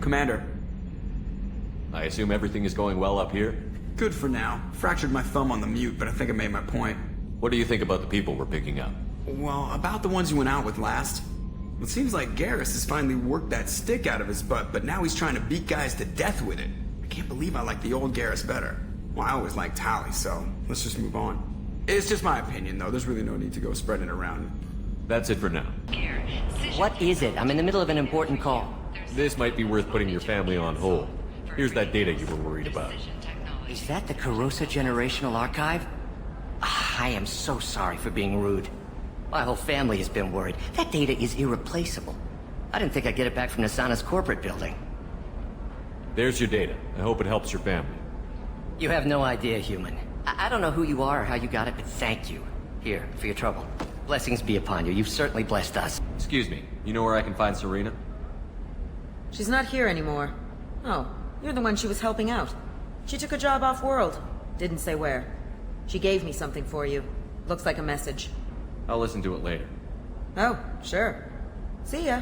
Commander. I assume everything is going well up here? Good for now. Fractured my thumb on the mute, but I think I made my point. What do you think about the people we're picking up? Well, about the ones you went out with last. It seems like Garrus has finally worked that stick out of his butt, but now he's trying to beat guys to death with it. I can't believe I like the old Garrus better. Well, I always liked Tali, so let's just move on. It's just my opinion, though. There's really no need to go spreading it around. That's it for now. What is it? I'm in the middle of an important call. This might be worth putting your family on hold. Here's that data you were worried about. Is that the Carosa Generational Archive? I am so sorry for being rude. My whole family has been worried. That data is irreplaceable. I didn't think I'd get it back from Nasana's corporate building. There's your data. I hope it helps your family. You have no idea, human. I don't know who you are or how you got it, but thank you. Here, for your trouble. Blessings be upon you. You've certainly blessed us. Excuse me, you know where I can find Serena? She's not here anymore. Oh, you're the one she was helping out. She took a job off-world. Didn't say where. She gave me something for you. Looks like a message. I'll listen to it later. Oh, sure. See ya.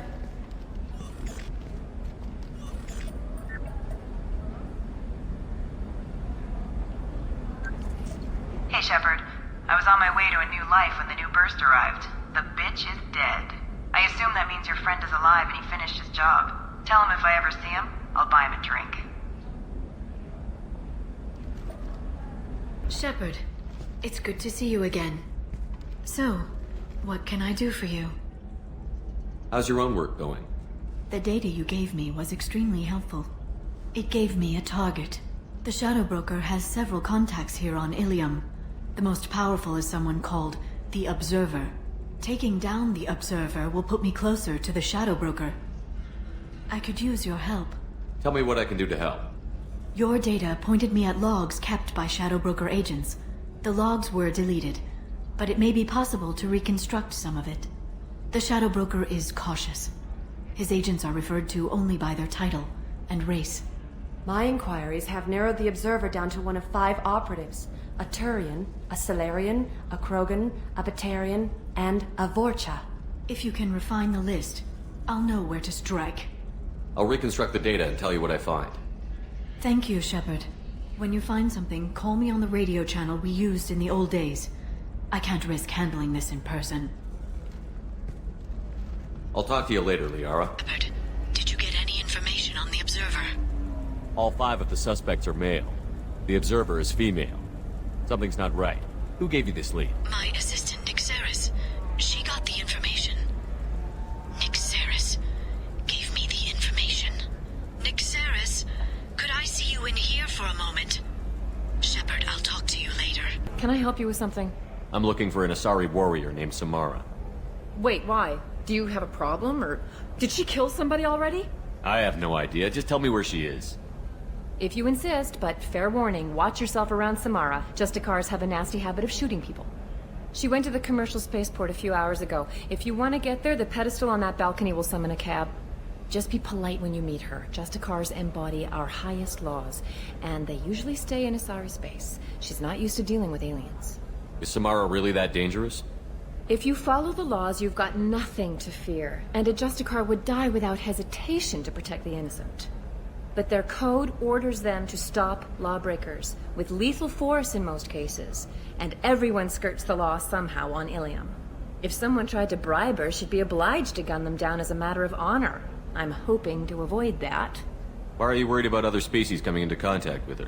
Hey, Shepard. I was on my way to a new life when the new burst arrived. The bitch is dead. I assume that means your friend is alive and he finished his job. Tell him if I ever see him, I'll buy him a drink. Shepard, it's good to see you again. So, what can I do for you? How's your own work going? The data you gave me was extremely helpful. It gave me a target. The Shadow Broker has several contacts here on Ilium. The most powerful is someone called the Observer. Taking down the Observer will put me closer to the Shadow Broker. I could use your help. Tell me what I can do to help. Your data pointed me at logs kept by Shadow Broker agents. The logs were deleted, but it may be possible to reconstruct some of it. The Shadow Broker is cautious. His agents are referred to only by their title and race. My inquiries have narrowed the Observer down to one of 5 operatives. A Turian, a Solarian, a Krogan, a Batarian, and a Vorcha. If you can refine the list, I'll know where to strike. I'll reconstruct the data and tell you what I find. Thank you, Shepard. When you find something, call me on the radio channel we used in the old days. I can't risk handling this in person. I'll talk to you later, Liara. Shepard, did you get any information on the Observer? All 5 of the suspects are male. The Observer is female. Something's not right. Who gave you this lead? My assistant, Nixeris. She got the information. Nixeris gave me the information. Nixeris, could I see you in here for a moment? Shepard, I'll talk to you later. Can I help you with something? I'm looking for an Asari warrior named Samara. Wait, why? Do you have a problem, or did she kill somebody already? I have no idea. Just tell me where she is. If you insist, but fair warning, watch yourself around Samara. Justicars have a nasty habit of shooting people. She went to the commercial spaceport a few hours ago. If you want to get there, the pedestal on that balcony will summon a cab. Just be polite when you meet her. Justicars embody our highest laws, and they usually stay in Asari space. She's not used to dealing with aliens. Is Samara really that dangerous? If you follow the laws, you've got nothing to fear, and a Justicar would die without hesitation to protect the innocent. But their code orders them to stop lawbreakers, with lethal force in most cases, and everyone skirts the law somehow on Ilium. If someone tried to bribe her, she'd be obliged to gun them down as a matter of honor. I'm hoping to avoid that. Why are you worried about other species coming into contact with her?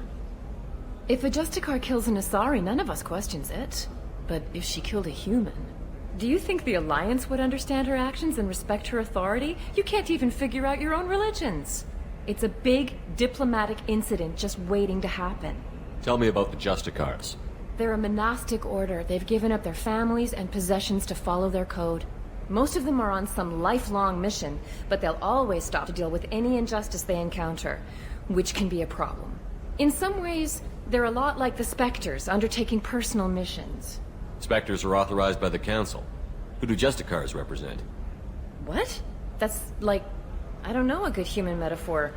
If a Justicar kills an Asari, none of us questions it. But if she killed a human... Do you think the Alliance would understand her actions and respect her authority? You can't even figure out your own religions. It's a big diplomatic incident just waiting to happen. Tell me about the Justicars. They're a monastic order. They've given up their families and possessions to follow their code. Most of them are on some lifelong mission, but they'll always stop to deal with any injustice they encounter, which can be a problem. In some ways, they're a lot like the Spectres, undertaking personal missions. Spectres are authorized by the Council. Who do Justicars represent? What? That's like... I don't know a good human metaphor.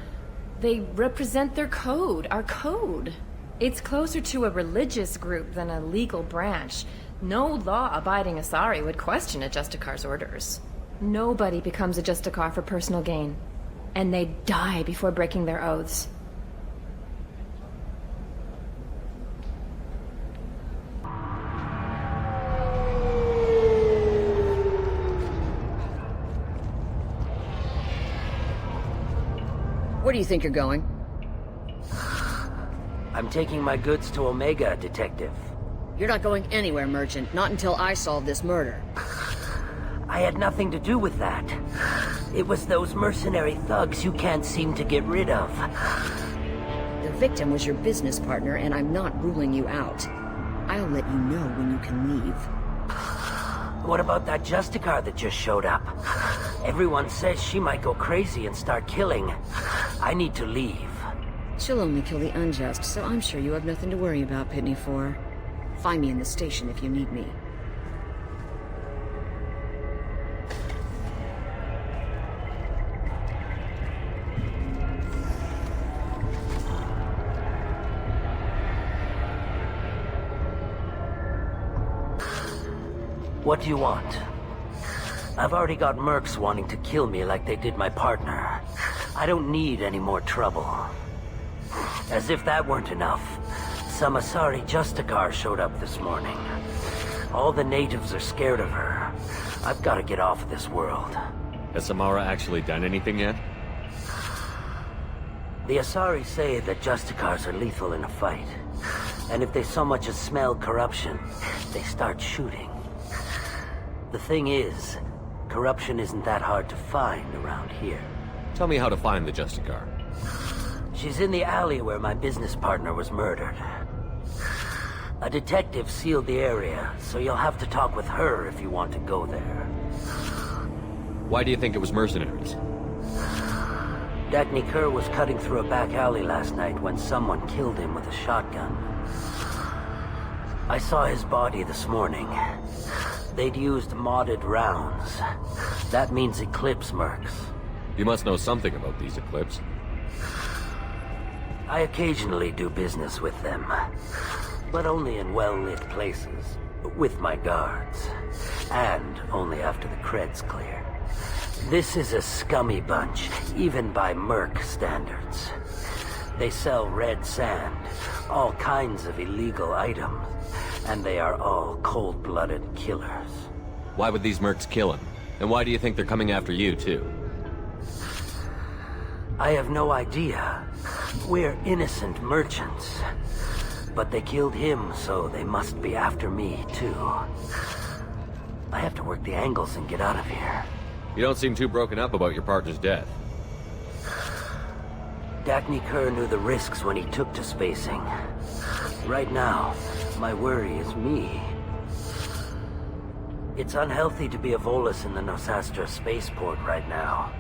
They represent their code, our code. It's closer to a religious group than a legal branch. No law-abiding Asari would question a Justicar's orders. Nobody becomes a Justicar for personal gain. and they'd die before breaking their oaths. Where do you think you're going? I'm taking my goods to Omega, Detective. You're not going anywhere, Merchant. Not until I solve this murder. I had nothing to do with that. It was those mercenary thugs you can't seem to get rid of. The victim was your business partner, and I'm not ruling you out. I'll let you know when you can leave. What about that Justicar that just showed up? Everyone says she might go crazy and start killing. I need to leave. She'll only kill the unjust, so I'm sure you have nothing to worry about, Pitney 4. Find me in the station if you need me. What do you want? I've already got mercs wanting to kill me like they did my partner. I don't need any more trouble. As if that weren't enough, some Asari Justicar showed up this morning. All the natives are scared of her. I've got to get off of this world. Has Samara actually done anything yet? The Asari say that Justicars are lethal in a fight. And if they so much as smell corruption, they start shooting. The thing is, corruption isn't that hard to find around here. Tell me how to find the Justicar. She's in the alley where my business partner was murdered. A detective sealed the area, so you'll have to talk with her if you want to go there. Why do you think it was mercenaries? Dagny Kerr was cutting through a back alley last night when someone killed him with a shotgun. I saw his body this morning. They'd used modded rounds. That means Eclipse mercs. You must know something about these Eclipse. I occasionally do business with them, but only in well-lit places, with my guards, and only after the cred's clear. This is a scummy bunch, even by merc standards. They sell red sand, all kinds of illegal items, and they are all cold-blooded killers. Why would these mercs kill him? And why do you think they're coming after you, too? I have no idea. We're innocent merchants. But they killed him, so they must be after me, too. I have to work the angles and get out of here. You don't seem too broken up about your partner's death. Dagny Kerr knew the risks when he took to spacing. Right now, my worry is me. It's unhealthy to be a Volus in the Nosastra spaceport right now.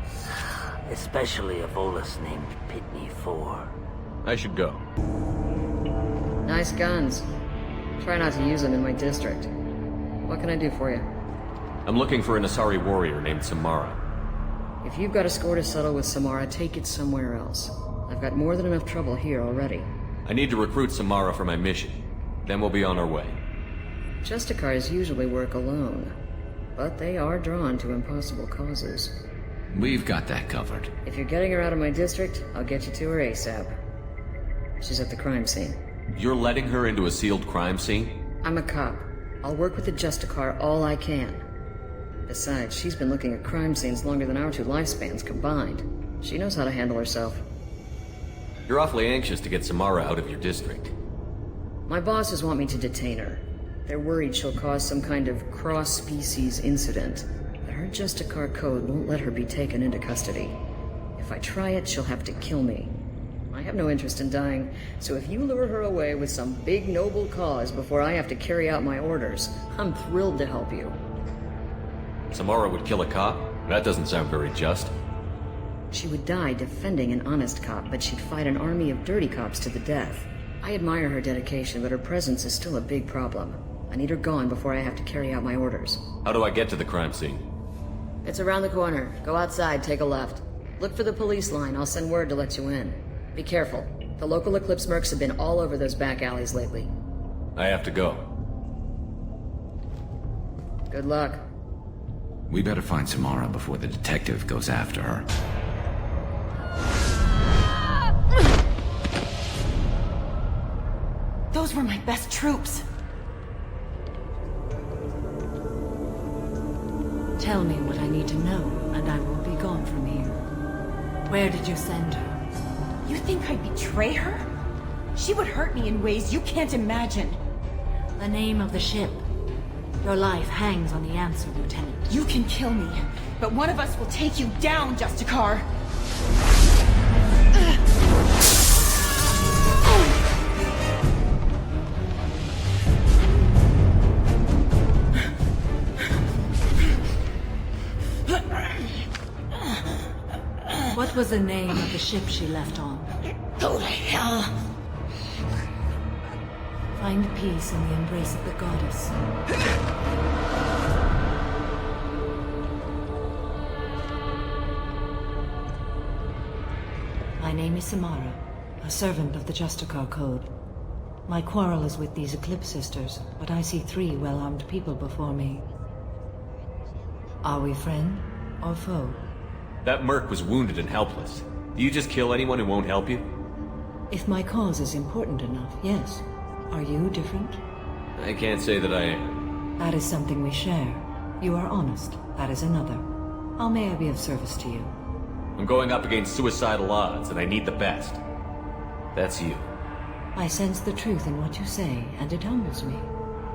Especially a Volus named Pitney 4. I should go. Nice guns. Try not to use them in my district. What can I do for you? I'm looking for an Asari warrior named Samara. If you've got a score to settle with Samara, take it somewhere else. I've got more than enough trouble here already. I need to recruit Samara for my mission. Then we'll be on our way. Justicars usually work alone, but they are drawn to impossible causes. We've got that covered. If you're getting her out of my district, I'll get you to her ASAP. She's at the crime scene. You're letting her into a sealed crime scene? I'm a cop. I'll work with the Justicar all I can. Besides, she's been looking at crime scenes longer than our two lifespans combined. She knows how to handle herself. You're awfully anxious to get Samara out of your district. My bosses want me to detain her. They're worried she'll cause some kind of cross-species incident. But her Justicar code won't let her be taken into custody. If I try it, she'll have to kill me. I have no interest in dying, so if you lure her away with some big noble cause before I have to carry out my orders, I'm thrilled to help you. Samara would kill a cop? That doesn't sound very just. She would die defending an honest cop, but she'd fight an army of dirty cops to the death. I admire her dedication, but her presence is still a big problem. I need her gone before I have to carry out my orders. How do I get to the crime scene? It's around the corner. Go outside, take a left. Look for the police line. I'll send word to let you in. Be careful. The local Eclipse mercs have been all over those back alleys lately. I have to go. Good luck. We better find Samara before the detective goes after her. Those were my best troops. Tell me what I need to know, and I will be gone from here. Where did you send her? You think I'd betray her? She would hurt me in ways you can't imagine. The name of the ship. Your life hangs on the answer, Lieutenant. You can kill me, but one of us will take you down, Justicar. What was the name of the ship she left on? Go to hell. Find peace in the embrace of the goddess. My name is Samara, a servant of the Justicar Code. My quarrel is with these Eclipse Sisters, but I see 3 well-armed people before me. Are we friend or foe? That merc was wounded and helpless. Do you just kill anyone who won't help you? If my cause is important enough, yes. Are you different? I can't say that I am. That is something we share. You are honest. That is another. How may I be of service to you? I'm going up against suicidal odds, and I need the best. That's you. I sense the truth in what you say, and it humbles me.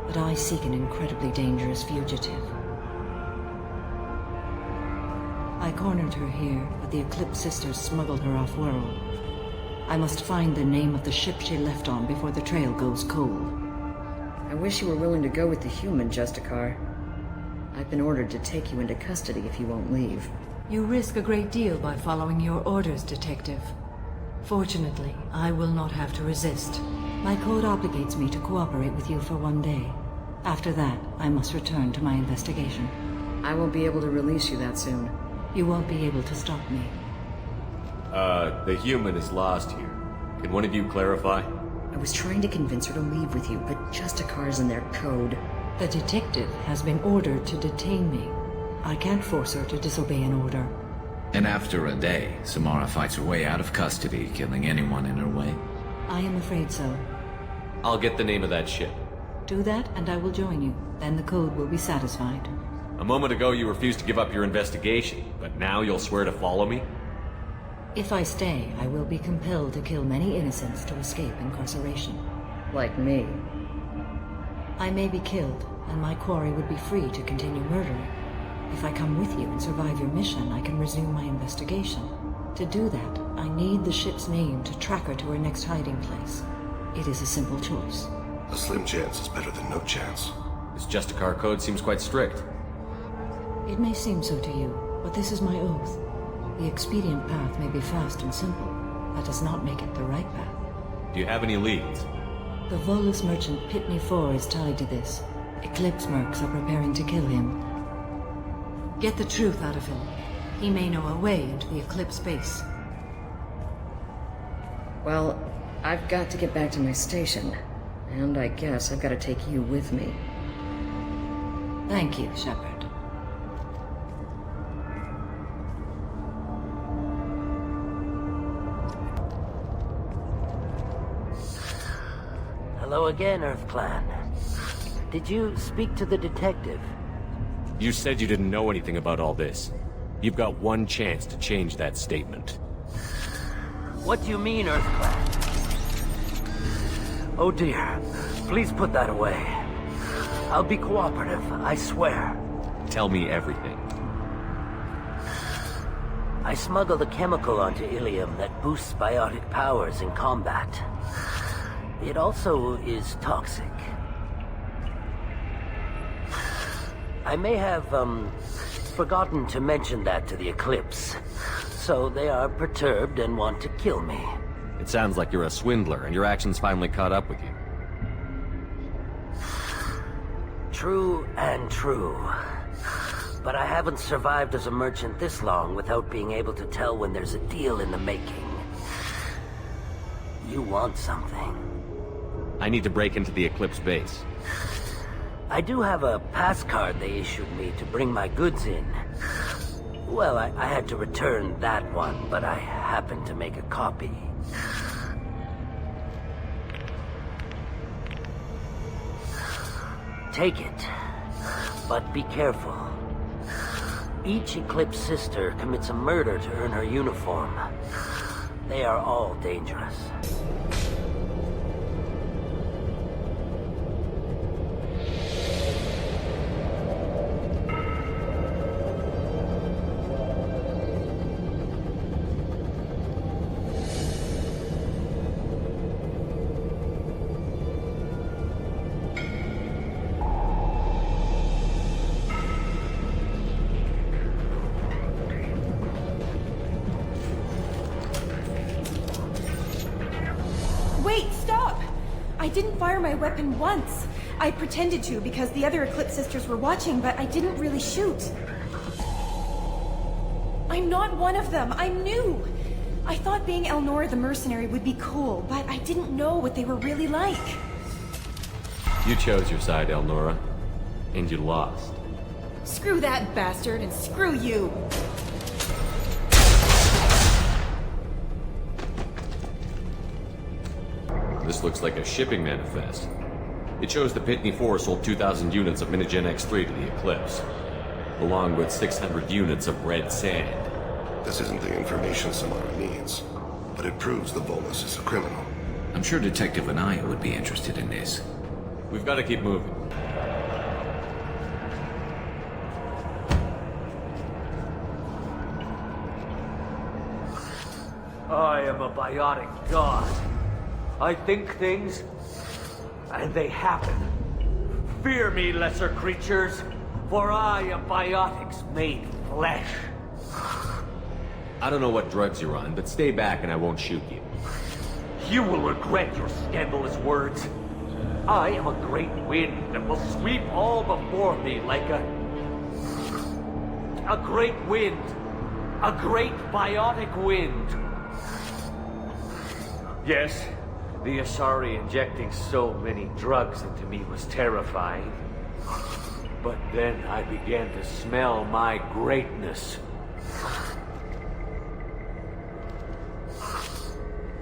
But I seek an incredibly dangerous fugitive. I cornered her here, but the Eclipse Sisters smuggled her off-world. I must find the name of the ship she left on before the trail goes cold. I wish you were willing to go with the human, Justicar. I've been ordered to take you into custody if you won't leave. You risk a great deal by following your orders, Detective. Fortunately, I will not have to resist. My code obligates me to cooperate with you for 1 day. After that, I must return to my investigation. I won't be able to release you that soon. You won't be able to stop me. The human is lost here. Can one of you clarify? I was trying to convince her to leave with you, but Justicar's in their code. The detective has been ordered to detain me. I can't force her to disobey an order. And after a day, Samara fights her way out of custody, killing anyone in her way. I am afraid so. I'll get the name of that ship. Do that, and I will join you. Then the code will be satisfied. A moment ago you refused to give up your investigation, but now you'll swear to follow me? If I stay, I will be compelled to kill many innocents to escape incarceration. Like me. I may be killed, and my quarry would be free to continue murdering. If I come with you and survive your mission, I can resume my investigation. To do that, I need the ship's name to track her to her next hiding place. It is a simple choice. A slim chance is better than no chance. This Justicar code seems quite strict. It may seem so to you, but this is my oath. The expedient path may be fast and simple. That does not make it the right path. Do you have any leads? The Volus merchant Pitney 4 is tied to this. Eclipse mercs are preparing to kill him. Get the truth out of him. He may know a way into the Eclipse base. Well, I've got to get back to my station. And I guess I've got to take you with me. Thank you, Shepard. Hello again, Earth Clan. Did you speak to the detective? You said you didn't know anything about all this. You've got one chance to change that statement. What do you mean, Earth Clan? Oh dear. Please put that away. I'll be cooperative, I swear. Tell me everything. I smuggled a chemical onto Ilium that boosts biotic powers in combat. It also is toxic. I may have, forgotten to mention that to the Eclipse. So they are perturbed and want to kill me. It sounds like you're a swindler, and your actions finally caught up with you. True and true. But I haven't survived as a merchant this long without being able to tell when there's a deal in the making. You want something. I need to break into the Eclipse base. I do have a pass card they issued me to bring my goods in. Well, I had to return that one, but I happened to make a copy. Take it. But be careful. Each Eclipse sister commits a murder to earn her uniform. They are all dangerous. Wait, stop! I didn't fire my weapon once. I pretended to because the other Eclipse sisters were watching, but I didn't really shoot. I'm not one of them. I'm new. I thought being Elnora the mercenary would be cool, but I didn't know what they were really like. You chose your side, Elnora. And you lost. Screw that bastard, and screw you! This looks like a shipping manifest. It shows the Pitney 4 sold 2,000 units of Minigen X3 to the Eclipse, along with 600 units of red sand. This isn't the information Samara needs, but it proves the Volus is a criminal. I'm sure Detective Anaya would be interested in this. We've got to keep moving. I am a biotic god. I think things, and they happen. Fear me, lesser creatures, for I am biotics made flesh. I don't know what drugs you're on, but stay back and I won't shoot you. You will regret your scandalous words. I am a great wind that will sweep all before me like a great wind. A great biotic wind. Yes, the Asari injecting so many drugs into me was terrifying. But then I began to smell my greatness.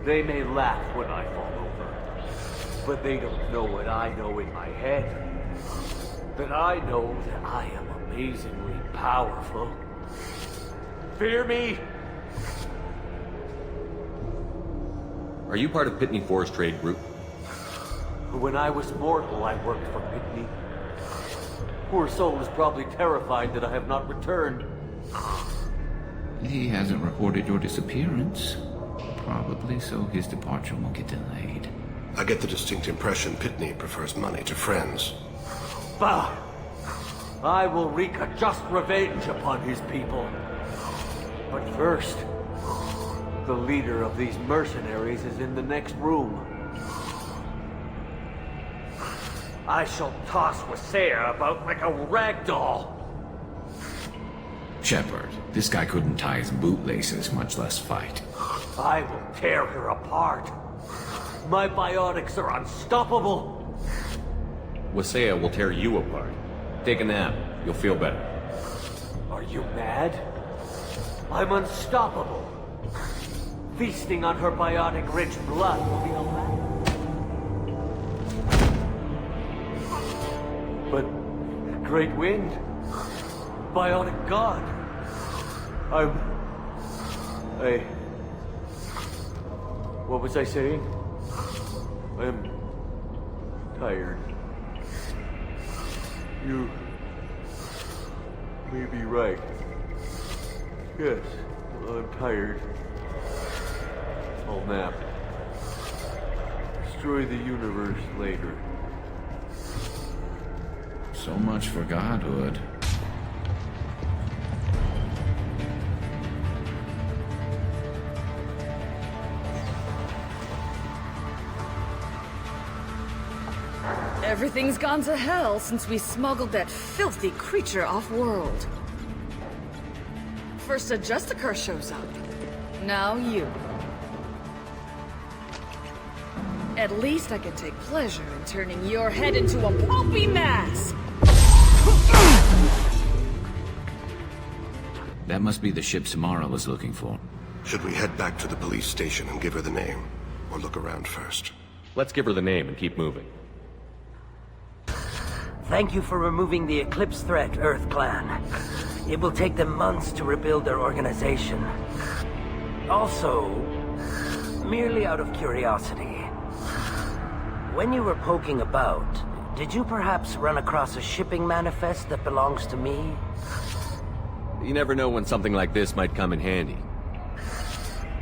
They may laugh when I fall over, but they don't know what I know in my head. That I know that I am amazingly powerful. Fear me? Are you part of Pitney 4's trade group? When I was mortal, I worked for Pitney. Poor soul is probably terrified that I have not returned. He hasn't reported your disappearance. Probably so his departure won't get delayed. I get the distinct impression Pitney prefers money to friends. Bah! I will wreak a just revenge upon his people. But first, the leader of these mercenaries is in the next room. I shall toss Wasea about like a rag doll. Shepard, this guy couldn't tie his bootlaces, much less fight. I will tear her apart. My biotics are unstoppable. Wasea will tear you apart. Take a nap. You'll feel better. Are you mad? I'm unstoppable. Feasting on her biotic-rich blood will be a lie. But Great Wind, biotic god. What was I saying? I'm tired. You may be right. Yes, I'm tired. I'll nap. Destroy the universe later. So much for godhood. Everything's gone to hell since we smuggled that filthy creature off-world. First a Justicar shows up. Now you. At least I can take pleasure in turning your head into a pulpy mass! That must be the ship Samara was looking for. Should we head back to the police station and give her the name? Or look around first? Let's give her the name and keep moving. Thank you for removing the Eclipse threat, Earth Clan. It will take them months to rebuild their organization. Also, merely out of curiosity, when you were poking about, did you perhaps run across a shipping manifest that belongs to me? You never know when something like this might come in handy.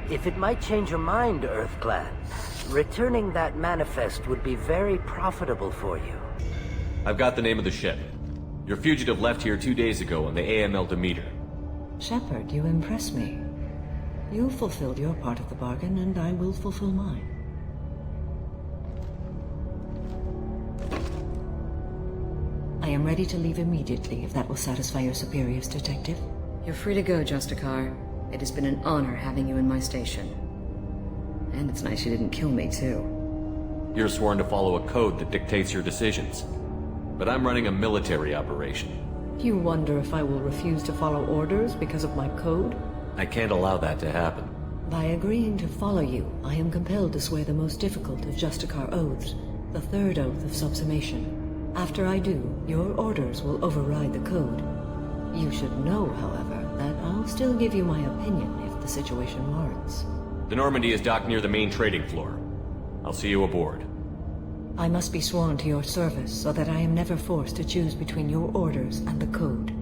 If it might change your mind, Earth Clan, returning that manifest would be very profitable for you. I've got the name of the ship. Your fugitive left here 2 days ago on the AML Demeter. Shepard, you impress me. You fulfilled your part of the bargain, and I will fulfill mine. I am ready to leave immediately, if that will satisfy your superiors, Detective. You're free to go, Justicar. It has been an honor having you in my station. And it's nice you didn't kill me, too. You're sworn to follow a code that dictates your decisions. But I'm running a military operation. You wonder if I will refuse to follow orders because of my code? I can't allow that to happen. By agreeing to follow you, I am compelled to swear the most difficult of Justicar oaths, the third oath of subsumation. After I do, your orders will override the code. You should know, however, that I'll still give you my opinion if the situation warrants. The Normandy is docked near the main trading floor. I'll see you aboard. I must be sworn to your service so that I am never forced to choose between your orders and the code.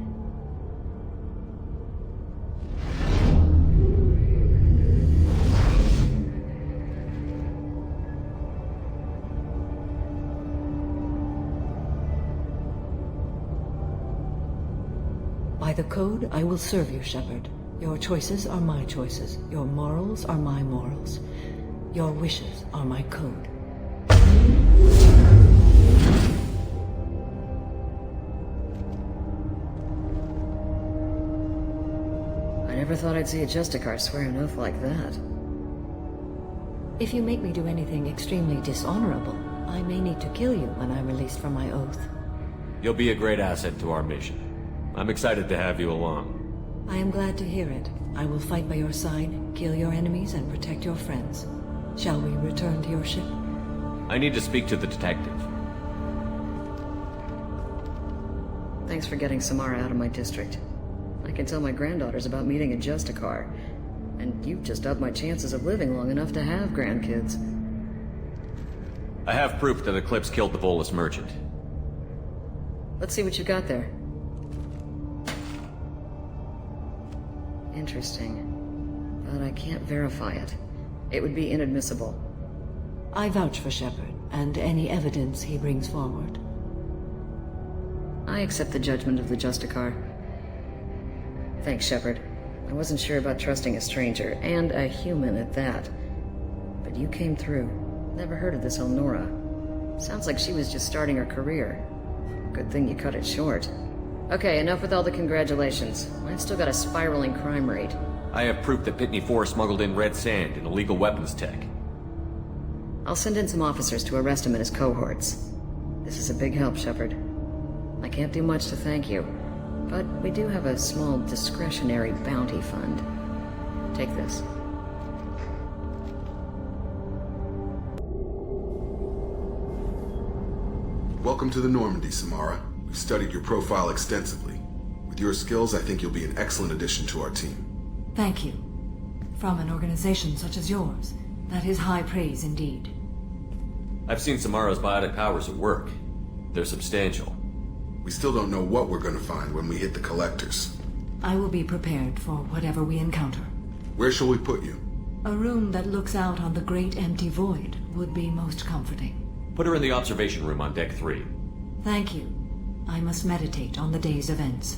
By the code, I will serve you, Shepard. Your choices are my choices. Your morals are my morals. Your wishes are my code. I never thought I'd see a Justicar swear an oath like that. If you make me do anything extremely dishonorable, I may need to kill you when I'm released from my oath. You'll be a great asset to our mission. I'm excited to have you along. I am glad to hear it. I will fight by your side, kill your enemies, and protect your friends. Shall we return to your ship? I need to speak to the detective. Thanks for getting Samara out of my district. I can tell my granddaughters about meeting a Justicar, and you've just upped my chances of living long enough to have grandkids. I have proof that Eclipse killed the Volus merchant. Let's see what you got there. Interesting. But I can't verify it. It would be inadmissible. I vouch for Shepard, and any evidence he brings forward. I accept the judgment of the Justicar. Thanks, Shepard. I wasn't sure about trusting a stranger, and a human at that. But you came through. Never heard of this Elnora. Sounds like she was just starting her career. Good thing you cut it short. Okay, enough with all the congratulations. I've still got a spiraling crime rate. I have proof that Pitney 4 smuggled in red sand and illegal weapons tech. I'll send in some officers to arrest him and his cohorts. This is a big help, Shepard. I can't do much to thank you, but we do have a small discretionary bounty fund. Take this. Welcome to the Normandy, Samara. We've studied your profile extensively. With your skills, I think you'll be an excellent addition to our team. Thank you. From an organization such as yours, that is high praise indeed. I've seen Samara's biotic powers at work. They're substantial. We still don't know what we're gonna find when we hit the collectors. I will be prepared for whatever we encounter. Where shall we put you? A room that looks out on the great empty void would be most comforting. Put her in the observation room on Deck 3. Thank you. I must meditate on the day's events.